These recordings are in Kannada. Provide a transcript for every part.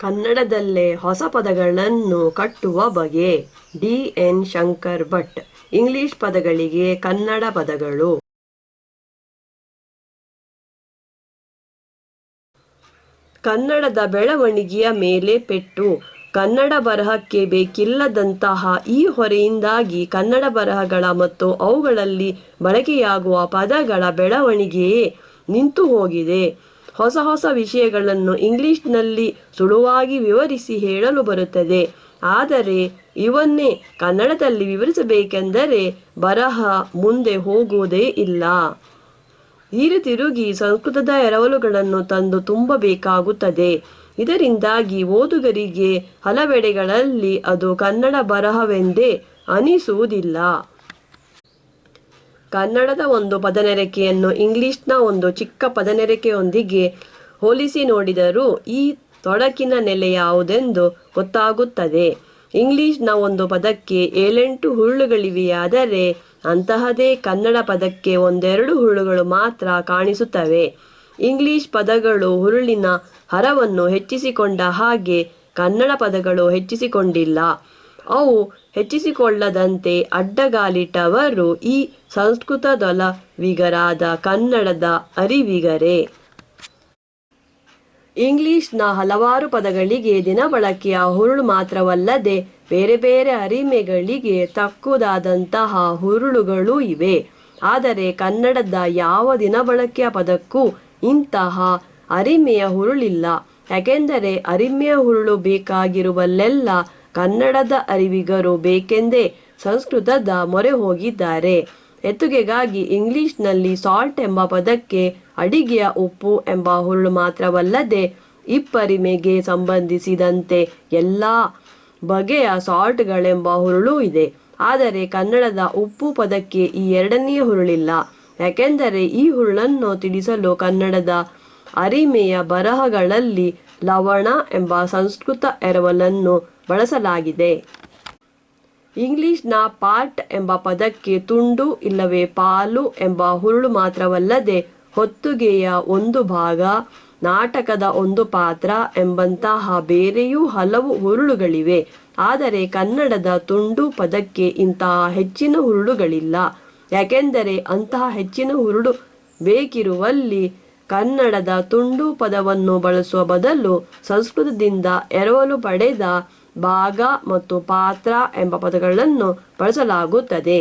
ಕನ್ನಡದಲ್ಲೇ ಹೊಸ ಪದಗಳನ್ನು ಕಟ್ಟುವ ಬಗೆ. ಡಿ.ಎನ್. ಶಂಕರ್ ಭಟ್. ಇಂಗ್ಲಿಷ್ ಪದಗಳಿಗೆ ಕನ್ನಡ ಪದಗಳು. ಕನ್ನಡದ ಬೆಳವಣಿಗೆಯ ಮೇಲೆ ಪೆಟ್ಟು. ಕನ್ನಡ ಬರಹಕ್ಕೆ ಬೇಕಿಲ್ಲದಂತಹ ಈ ಹೊರೆಯಿಂದಾಗಿ ಕನ್ನಡ ಬರಹಗಳ ಮತ್ತು ಅವುಗಳಲ್ಲಿ ಬಳಕೆಯಾಗುವ ಪದಗಳ ಬೆಳವಣಿಗೆಯೇ ನಿಂತು ಹೋಗಿದೆ. ಹೊಸ ಹೊಸ ವಿಷಯಗಳನ್ನು ಇಂಗ್ಲಿಷ್ನಲ್ಲಿ ಸುಳುವಾಗಿ ವಿವರಿಸಿ ಹೇಳಲು ಬರುತ್ತದೆ. ಆದರೆ ಇವನ್ನೇ ಕನ್ನಡದಲ್ಲಿ ವಿವರಿಸಬೇಕೆಂದರೆ ಬರಹ ಮುಂದೆ ಹೋಗುವುದೇ ಇಲ್ಲ. ತಿರುಗಿ ಸಂಸ್ಕೃತದ ಎರವಲುಗಳನ್ನು ತಂದು ತುಂಬಬೇಕಾಗುತ್ತದೆ. ಇದರಿಂದಾಗಿ ಓದುಗರಿಗೆ ಹಲವೆಡೆಗಳಲ್ಲಿ ಅದು ಕನ್ನಡ ಬರಹವೆಂದೇ ಅನಿಸುವುದಿಲ್ಲ. ಕನ್ನಡದ ಒಂದು ಪದನೆರಕೆಯನ್ನು ಇಂಗ್ಲಿಷ್ನ ಒಂದು ಚಿಕ್ಕ ಪದನೆರಕೆಯೊಂದಿಗೆ ಹೋಲಿಸಿ ನೋಡಿದರೂ ಈ ತೊಡಕಿನ ನೆಲೆ ಯಾವುದೆಂದು ಗೊತ್ತಾಗುತ್ತದೆ. ಇಂಗ್ಲಿಷ್ನ ಒಂದು ಪದಕ್ಕೆ 7-8 ಹುರುಳುಗಳಿವೆಯಾದರೆ ಅಂತಹದೇ ಕನ್ನಡ ಪದಕ್ಕೆ 1-2 ಹುರುಳುಗಳು ಮಾತ್ರ ಕಾಣಿಸುತ್ತವೆ. ಇಂಗ್ಲಿಷ್ ಪದಗಳು ಹುರುಳಿನ ಹರವನ್ನು ಹೆಚ್ಚಿಸಿಕೊಂಡ ಹಾಗೆ ಕನ್ನಡ ಪದಗಳು ಹೆಚ್ಚಿಸಿಕೊಂಡಿಲ್ಲ. ಅವು ಹೆಚ್ಚಿಸಿಕೊಳ್ಳದಂತೆ ಅಡ್ಡಗಾಲಿಟ್ಟವರು ಈ ಸಂಸ್ಕೃತದೊಲವಿಗರಾದ ಕನ್ನಡದ ಅರಿವಿಗರೇ. ಇಂಗ್ಲಿಷ್ನ ಹಲವಾರು ಪದಗಳಿಗೆ ದಿನಬಳಕೆಯ ಹುರುಳು ಮಾತ್ರವಲ್ಲದೆ ಬೇರೆ ಬೇರೆ ಅರಿಮೆಗಳಿಗೆ ತಕ್ಕುದಾದಂತಹ ಹುರುಳುಗಳೂ ಇವೆ. ಆದರೆ ಕನ್ನಡದ ಯಾವ ದಿನಬಳಕೆಯ ಪದಕ್ಕೂ ಇಂತಹ ಅರಿಮೆಯ ಹುರುಳಿಲ್ಲ. ಯಾಕೆಂದರೆ ಅರಿಮೆಯ ಹುರುಳು ಬೇಕಾಗಿರುವಲ್ಲೆಲ್ಲ ಕನ್ನಡದ ಅರಿವಿಗರು ಬೇಕೆಂದೇ ಸಂಸ್ಕೃತದ ಮೊರೆ ಹೋಗಿದ್ದಾರೆ. ಎತ್ತುಗೆಗಾಗಿ ಇಂಗ್ಲಿಷ್ನಲ್ಲಿ ಸಾಲ್ಟ್ ಎಂಬ ಪದಕ್ಕೆ ಅಡಿಗೆಯ ಉಪ್ಪು ಎಂಬ ಹುರುಳು ಮಾತ್ರವಲ್ಲದೆ ಇಪ್ಪರಿಮೆಗೆ ಸಂಬಂಧಿಸಿದಂತೆ ಎಲ್ಲ ಬಗೆಯ ಸಾಲ್ಟ್ಗಳೆಂಬ ಹುರುಳೂ ಇದೆ. ಆದರೆ ಕನ್ನಡದ ಉಪ್ಪು ಪದಕ್ಕೆ ಈ ಎರಡನೆಯ ಹುರುಳಿಲ್ಲ. ಯಾಕೆಂದರೆ ಈ ಹುರುಳನ್ನು ತಿಳಿಸಲು ಕನ್ನಡದ ಅರಿಮೆಯ ಬರಹಗಳಲ್ಲಿ ಲವಣ ಎಂಬ ಸಂಸ್ಕೃತ ಎರವಲನ್ನು ಬಳಸಲಾಗಿದೆ. ಇಂಗ್ಲಿಷ್ನ ಪಾರ್ಟ್ ಎಂಬ ಪದಕ್ಕೆ ತುಂಡು ಇಲ್ಲವೇ ಪಾಲು ಎಂಬ ಹುರುಳು ಮಾತ್ರವಲ್ಲದೆ ಹೊತ್ತುಗೆಯ ಒಂದು ಭಾಗ, ನಾಟಕದ ಒಂದು ಪಾತ್ರ ಎಂಬಂತಹ ಬೇರೆಯೂ ಹಲವು ಹುರುಳುಗಳಿವೆ. ಆದರೆ ಕನ್ನಡದ ತುಂಡು ಪದಕ್ಕೆ ಇಂತಹ ಹೆಚ್ಚಿನ ಹುರುಳುಗಳಿಲ್ಲ. ಯಾಕೆಂದರೆ ಅಂತಹ ಹೆಚ್ಚಿನ ಹುರುಳು ಬೇಕಿರುವಲ್ಲಿ ಕನ್ನಡದ ತುಂಡು ಪದವನ್ನು ಬಳಸುವ ಬದಲು ಸಂಸ್ಕೃತದಿಂದ ಎರವಲು ಪಡೆದ ಭಾಗ ಮತ್ತು ಪಾತ್ರ ಎಂಬ ಪದಗಳನ್ನು ಬಳಸಲಾಗುತ್ತದೆ.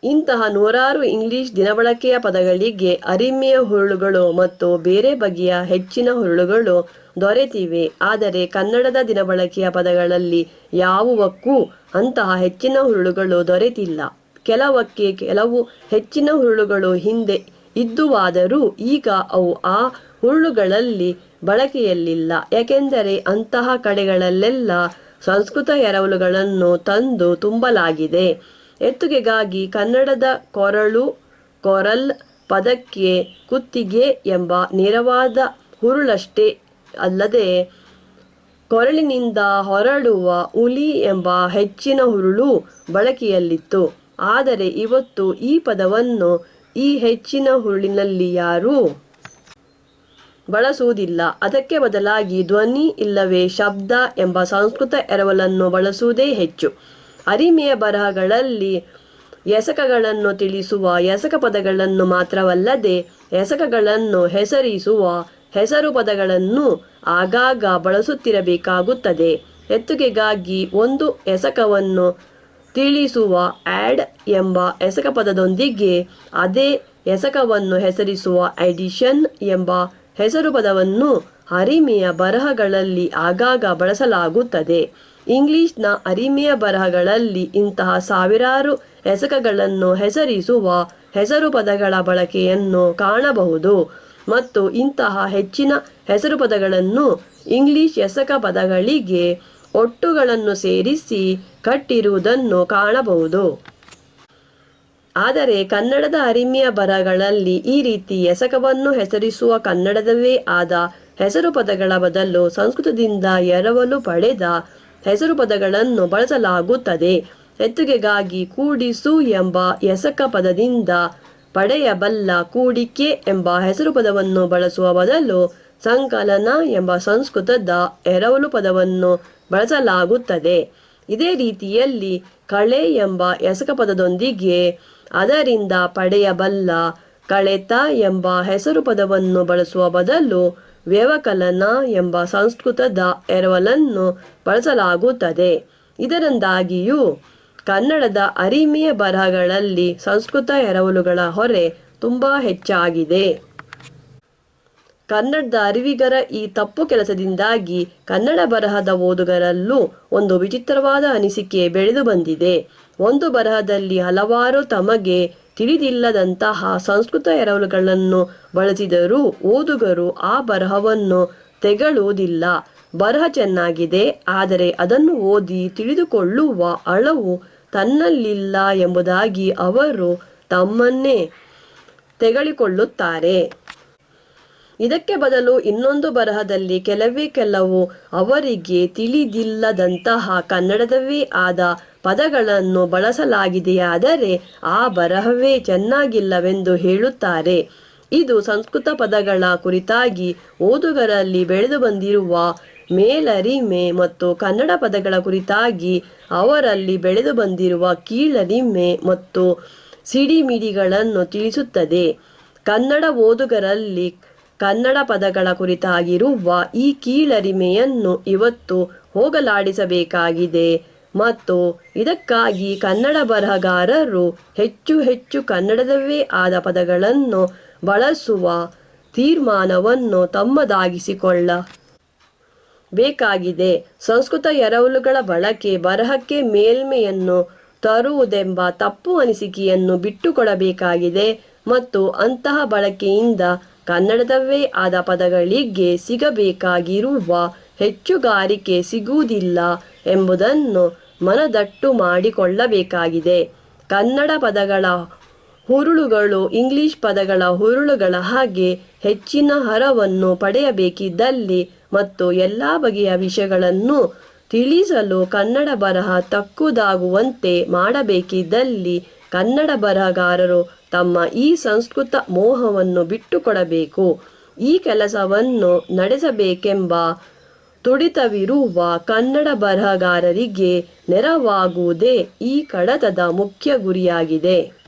ಇಂತಹ ನೂರಾರು ಇಂಗ್ಲಿಷ್ ದಿನಬಳಕೆಯ ಪದಗಳಿಗೆ ಅರಿಮೆಯ ಹುರುಳುಗಳು ಮತ್ತು ಬೇರೆ ಬಗೆಯ ಹೆಚ್ಚಿನ ಹುರುಳುಗಳು ದೊರೆತಿವೆ. ಆದರೆ ಕನ್ನಡದ ದಿನಬಳಕೆಯ ಪದಗಳಲ್ಲಿ ಯಾವುವಕ್ಕೂ ಅಂತಹ ಹೆಚ್ಚಿನ ಹುರುಳುಗಳು ದೊರೆತಿಲ್ಲ. ಕೆಲವಕ್ಕೆ ಕೆಲವು ಹೆಚ್ಚಿನ ಹುರುಳುಗಳು ಹಿಂದೆ ಇದ್ದುವಾದರೂ ಈಗ ಅವು ಆ ಹುರುಳುಗಳಲ್ಲಿ ಬಳಕೆಯಲ್ಲಿಲ್ಲ. ಯಾಕೆಂದರೆ ಅಂತಹ ಕಡೆಗಳಲ್ಲೆಲ್ಲ ಸಂಸ್ಕೃತ ಎರವಲುಗಳನ್ನು ತಂದು ತುಂಬಲಾಗಿದೆ. ಎತ್ತುಗೆಗಾಗಿ ಕನ್ನಡದ ಕೊರಳು ಕೊರಲ್ ಪದಕ್ಕೆ ಕುತ್ತಿಗೆ ಎಂಬ ನೇರವಾದ ಹುರುಳಷ್ಟೇ ಅಲ್ಲದೆ ಕೊರಳಿನಿಂದ ಹೊರಡುವ ಉಲಿ ಎಂಬ ಹೆಚ್ಚಿನ ಹುರುಳು ಬಳಕೆಯಲ್ಲಿತ್ತು. ಆದರೆ ಇವತ್ತು ಈ ಪದವನ್ನು ಈ ಹೆಚ್ಚಿನ ಹುರುಳಿನಲ್ಲಿ ಯಾರೂ ಬಳಸುವುದಿಲ್ಲ. ಅದಕ್ಕೆ ಬದಲಾಗಿ ಧ್ವನಿ ಇಲ್ಲವೇ ಶಬ್ದ ಎಂಬ ಸಂಸ್ಕೃತ ಎರವಲನ್ನು ಬಳಸುವುದೇ ಹೆಚ್ಚು. ಅರಿಮೆಯ ಬರಹಗಳಲ್ಲಿ ಎಸಕಗಳನ್ನು ತಿಳಿಸುವ ಎಸಕ ಪದಗಳನ್ನು ಮಾತ್ರವಲ್ಲದೆ ಎಸಕಗಳನ್ನು ಹೆಸರಿಸುವ ಹೆಸರು ಪದಗಳನ್ನು ಆಗಾಗ ಬಳಸುತ್ತಿರಬೇಕಾಗುತ್ತದೆ. ಎತ್ತುಗೆಗಾಗಿ ಒಂದು ಎಸಕವನ್ನು ತಿಳಿಸುವ ಆಡ್ ಎಂಬ ಎಸಕ ಪದದೊಂದಿಗೆ ಅದೇ ಎಸಕವನ್ನು ಹೆಸರಿಸುವ ಎಡಿಷನ್ ಎಂಬ ಹೆಸರು ಪದವನ್ನು ಅರಿಮೆಯ ಬರಹಗಳಲ್ಲಿ ಆಗಾಗ ಬಳಸಲಾಗುತ್ತದೆ. ಇಂಗ್ಲಿಷ್ನ ಅರಿಮೆಯ ಬರಹಗಳಲ್ಲಿ ಇಂತಹ ಸಾವಿರಾರು ಎಸಕಗಳನ್ನು ಹೆಸರಿಸುವ ಹೆಸರು ಪದಗಳ ಬಳಕೆಯನ್ನು ಕಾಣಬಹುದು ಮತ್ತು ಇಂತಹ ಹೆಚ್ಚಿನ ಹೆಸರು ಪದಗಳನ್ನು ಇಂಗ್ಲಿಷ್ ಎಸಕ ಪದಗಳಿಗೆ ಒಟ್ಟುಗಳನ್ನು ಸೇರಿಸಿ ಕಟ್ಟಿರುವುದನ್ನು ಕಾಣಬಹುದು. ಆದರೆ ಕನ್ನಡದ ಅರಿಮೆಯ ಬರಹಗಳಲ್ಲಿ ಈ ರೀತಿ ಎಸಕವನ್ನು ಹೆಸರಿಸುವ ಕನ್ನಡದವೇ ಆದ ಹೆಸರು ಪದಗಳ ಬದಲು ಸಂಸ್ಕೃತದಿಂದ ಎರವಲು ಪಡೆದ ಹೆಸರು ಪದಗಳನ್ನು ಬಳಸಲಾಗುತ್ತದೆ. ಎತ್ತುಗೆಗಾಗಿ ಕೂಡಿಸು ಎಂಬ ಎಸಕ ಪದದಿಂದ ಪಡೆಯಬಲ್ಲ ಕೂಡಿಕೆ ಎಂಬ ಹೆಸರು ಪದವನ್ನು ಬಳಸುವ ಬದಲು ಸಂಕಲನ ಎಂಬ ಸಂಸ್ಕೃತದ ಎರವಲು ಪದವನ್ನು ಬಳಸಲಾಗುತ್ತದೆ. ಇದೇ ರೀತಿಯಲ್ಲಿ ಕಳೆ ಎಂಬ ಎಸಕ ಪದದೊಂದಿಗೆ ಅದರಿಂದ ಪಡೆಯಬಲ್ಲ ಕಳೆತ ಎಂಬ ಹೆಸರು ಪದವನ್ನು ಬಳಸುವ ಬದಲು ವ್ಯವಕಲನ ಎಂಬ ಸಂಸ್ಕೃತದ ಎರವಲನ್ನು ಬಳಸಲಾಗುತ್ತದೆ. ಇದರಿಂದಾಗಿಯೂ ಕನ್ನಡದ ಅರಿಮೆಯ ಬರಹಗಳಲ್ಲಿ ಸಂಸ್ಕೃತ ಎರವಲುಗಳ ಹೊರೆ ತುಂಬ ಹೆಚ್ಚಾಗಿದೆ. ಕನ್ನಡದ ಅರಿವಿಗರ ಈ ತಪ್ಪು ಕೆಲಸದಿಂದಾಗಿ ಕನ್ನಡ ಬರಹದ ಓದುಗರಲ್ಲೂ ಒಂದು ವಿಚಿತ್ರವಾದ ಅನಿಸಿಕೆ ಬೆಳೆದು ಬಂದಿದೆ. ಒಂದು ಬರಹದಲ್ಲಿ ಹಲವಾರು ತಮಗೆ ತಿಳಿದಿಲ್ಲದಂತಹ ಸಂಸ್ಕೃತ ಎರವಲುಗಳನ್ನು ಬಳಸಿದರೂ ಓದುಗರು ಆ ಬರಹವನ್ನು ತೆಗಳುವುದಿಲ್ಲ. ಬರಹ ಚೆನ್ನಾಗಿದೆ, ಆದರೆ ಅದನ್ನು ಓದಿ ತಿಳಿದುಕೊಳ್ಳುವ ಅಳವು ತನ್ನಲ್ಲಿಲ್ಲ ಎಂಬುದಾಗಿ ಅವರು ತಮ್ಮನ್ನೇ ತೆಗಳಿಕೊಳ್ಳುತ್ತಾರೆ. ಇದಕ್ಕೆ ಬದಲು ಇನ್ನೊಂದು ಬರಹದಲ್ಲಿ ಕೆಲವು ಅವರಿಗೆ ತಿಳಿದಿಲ್ಲದಂತಹ ಕನ್ನಡದವೇ ಆದ ಪದಗಳನ್ನು ಬಳಸಲಾಗಿದೆಯಾದರೆ ಆ ಬರಹವೇ ಚೆನ್ನಾಗಿಲ್ಲವೆಂದು ಹೇಳುತ್ತಾರೆ. ಇದು ಸಂಸ್ಕೃತ ಪದಗಳ ಕುರಿತಾಗಿ ಓದುಗರಲ್ಲಿ ಬೆಳೆದು ಬಂದಿರುವ ಮೇಲರಿಮೆ ಮತ್ತು ಕನ್ನಡ ಪದಗಳ ಕುರಿತಾಗಿ ಅವರಲ್ಲಿ ಬೆಳೆದು ಬಂದಿರುವ ಕೀಳರಿಮೆ ಮತ್ತು ಸಿಡಿಮಿಡಿಗಳನ್ನು ತಿಳಿಸುತ್ತದೆ. ಕನ್ನಡ ಓದುಗರಲ್ಲಿ ಕನ್ನಡ ಪದಗಳ ಕುರಿತಾಗಿರುವ ಈ ಕೀಳರಿಮೆಯನ್ನು ಇವತ್ತು ಹೋಗಲಾಡಿಸಬೇಕಾಗಿದೆ ಮತ್ತು ಇದಕ್ಕಾಗಿ ಕನ್ನಡ ಬರಹಗಾರರು ಹೆಚ್ಚು ಹೆಚ್ಚು ಕನ್ನಡದವೇ ಆದ ಪದಗಳನ್ನು ಬಳಸುವ ತೀರ್ಮಾನವನ್ನು ತಮ್ಮದಾಗಿಸಿಕೊಳ್ಳಬೇಕಾಗಿದೆ. ಸಂಸ್ಕೃತ ಎರವಲುಗಳ ಬಳಕೆ ಬರಹಕ್ಕೆ ಮೇಲ್ಮೆಯನ್ನು ತರುವುದೆಂಬ ತಪ್ಪು ಅನಿಸಿಕೆಯನ್ನು ಬಿಟ್ಟುಕೊಡಬೇಕಾಗಿದೆ ಮತ್ತು ಅಂತಹ ಬಳಕೆಯಿಂದ ಕನ್ನಡದವೇ ಆದ ಪದಗಳಿಗೆ ಸಿಗಬೇಕಾಗಿರುವ ಹೆಚ್ಚುಗಾರಿಕೆ ಸಿಗುವುದಿಲ್ಲ ಎಂಬುದನ್ನು ಮನದಟ್ಟು ಮಾಡಿಕೊಳ್ಳಬೇಕಾಗಿದೆ. ಕನ್ನಡ ಪದಗಳ ಹುರುಳುಗಳು ಇಂಗ್ಲಿಷ್ ಪದಗಳ ಹುರುಳುಗಳ ಹಾಗೆ ಹೆಚ್ಚಿನ ಹರವನ್ನು ಪಡೆಯಬೇಕಿದ್ದಲ್ಲಿ ಮತ್ತು ಎಲ್ಲ ಬಗೆಯ ವಿಷಯಗಳನ್ನು ತಿಳಿಸಲು ಕನ್ನಡ ಬರಹ ತಕ್ಕುದಾಗುವಂತೆ ಮಾಡಬೇಕಿದ್ದಲ್ಲಿ ಕನ್ನಡ ಬರಹಗಾರರು ತಮ್ಮ ಈ ಸಂಸ್ಕೃತ ಮೋಹವನ್ನು ಬಿಟ್ಟುಕೊಡಬೇಕು. ಈ ಕೆಲಸವನ್ನು ನಡೆಸಬೇಕೆಂಬ ತುಡಿತವಿರುವ ಕನ್ನಡ ಬರಹಗಾರರಿಗೆ ನೆರವಾಗುವುದೇ ಈ ಕಡತದ ಮುಖ್ಯ ಗುರಿಯಾಗಿದೆ.